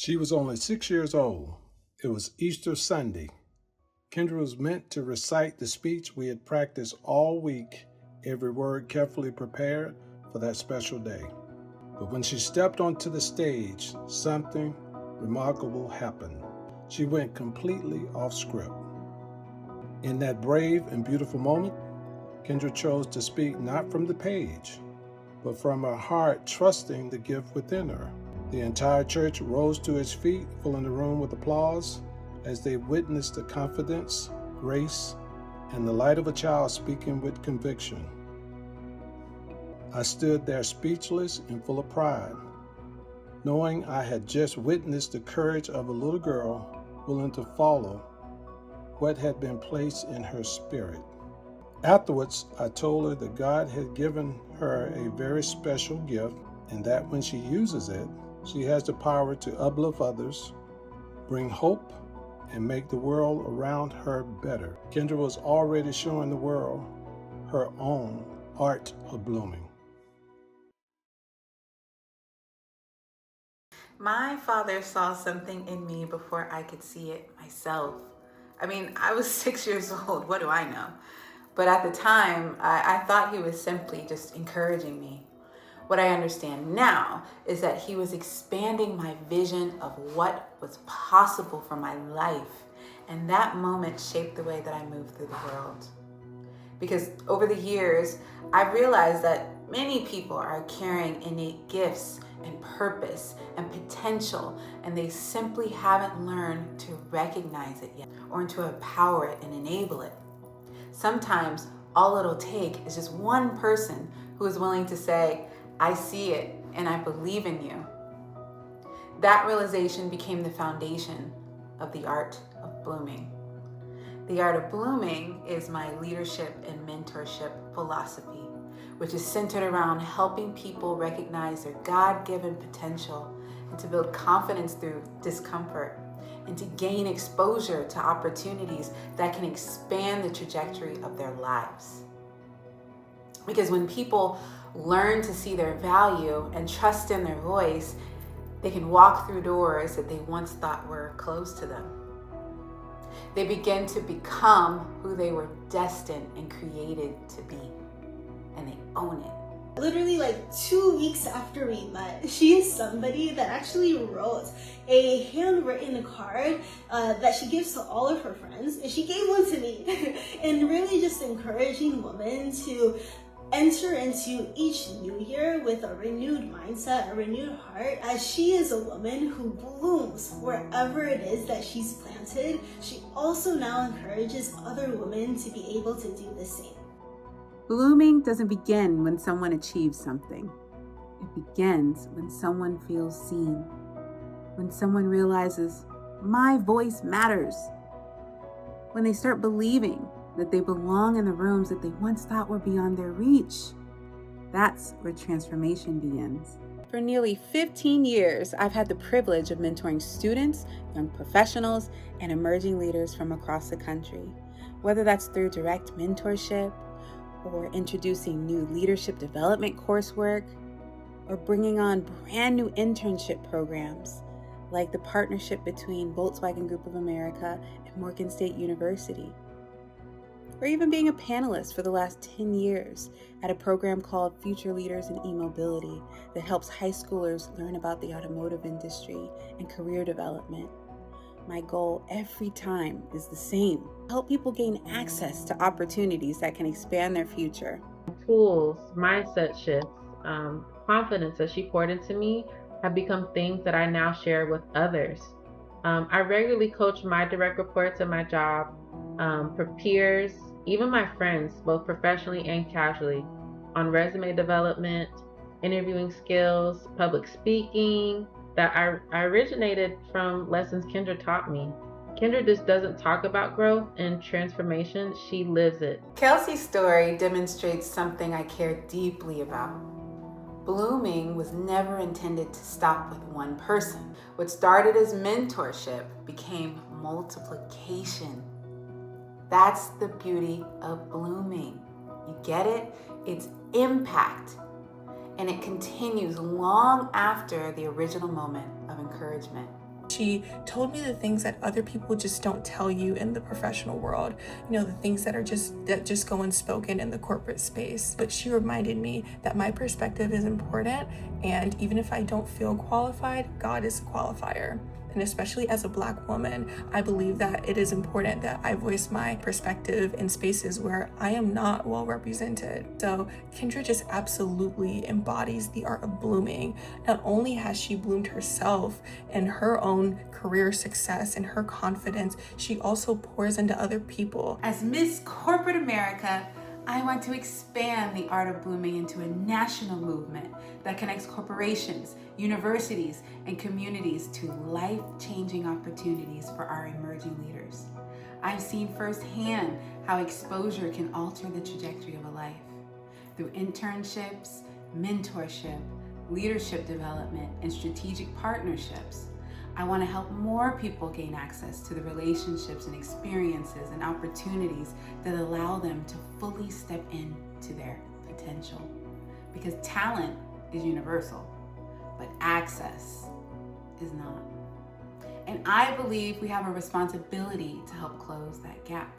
She was only 6 years old. It was Easter Sunday. Kendra was meant to recite the speech we had practiced all week, every word carefully prepared for that special day. But when she stepped onto the stage, something remarkable happened. She went completely off script. In that brave and beautiful moment, Kendra chose to speak not from the page, but from her heart, trusting the gift within her. The entire church rose to its feet, filling the room with applause as they witnessed the confidence, grace, and the light of a child speaking with conviction. I stood there speechless and full of pride, knowing I had just witnessed the courage of a little girl willing to follow what had been placed in her spirit. Afterwards, I told her that God had given her a very special gift and that when she uses it, she has the power to uplift others, bring hope, and make the world around her better. Kendra was already showing the world her own art of blooming. My father saw something in me before I could see it myself. I mean, I was 6 years old, what do I know? But at the time, I thought he was simply just encouraging me. What I understand now is that he was expanding my vision of what was possible for my life. And that moment shaped the way that I moved through the world. Because over the years, I've realized that many people are carrying innate gifts and purpose and potential, and they simply haven't learned to recognize it yet or to empower it and enable it. Sometimes all it'll take is just one person who is willing to say, I see it and I believe in you. That realization became the foundation of the art of blooming. The art of blooming is my leadership and mentorship philosophy, which is centered around helping people recognize their God-given potential and to build confidence through discomfort and to gain exposure to opportunities that can expand the trajectory of their lives. Because when people learn to see their value and trust in their voice, they can walk through doors that they once thought were closed to them. They begin to become who they were destined and created to be, and they own it. Literally like 2 weeks after we met, she is somebody that actually wrote a handwritten card that she gives to all of her friends, and she gave one to me. And really just encouraging women to enter into each new year with a renewed mindset, a renewed heart. As she is a woman who blooms wherever it is that she's planted, she also now encourages other women to be able to do the same. Blooming doesn't begin when someone achieves something. It begins when someone feels seen, when someone realizes, my voice matters, when they start believing that they belong in the rooms that they once thought were beyond their reach. That's where transformation begins. For nearly 15 years, I've had the privilege of mentoring students, young professionals, and emerging leaders from across the country, whether that's through direct mentorship, or introducing new leadership development coursework, or bringing on brand new internship programs like the partnership between Volkswagen Group of America and Morgan State University, or even being a panelist for the last 10 years at a program called Future Leaders in eMobility that helps high schoolers learn about the automotive industry and career development. My goal every time is the same: help people gain access to opportunities that can expand their future. Tools, mindset shifts, confidence that she poured into me have become things that I now share with others. I regularly coach my direct reports at my job, for peers, even my friends, both professionally and casually, on resume development, interviewing skills, public speaking, that I originated from lessons Kendra taught me. Kendra just doesn't talk about growth and transformation, she lives it. Kelsey's story demonstrates something I care deeply about. Blooming was never intended to stop with one person. What started as mentorship became multiplication. That's the beauty of blooming. You get it? It's impact. And it continues long after the original moment of encouragement. She told me the things that other people just don't tell you in the professional world, the things that just go unspoken in the corporate space. But she reminded me that my perspective is important, and even if I don't feel qualified, God is a qualifier. And especially as a Black woman, I believe that it is important that I voice my perspective in spaces where I am not well represented. So Kendra just absolutely embodies the art of blooming. Not only has she bloomed herself and her own career success and her confidence, she also pours into other people. As Miss Corporate America, I want to expand the art of blooming into a national movement that connects corporations, universities, and communities to life-changing opportunities for our emerging leaders. I've seen firsthand how exposure can alter the trajectory of a life. Through internships, mentorship, leadership development, and strategic partnerships, I want to help more people gain access to the relationships and experiences and opportunities that allow them to fully step into their potential. Because talent is universal, but access is not. And I believe we have a responsibility to help close that gap.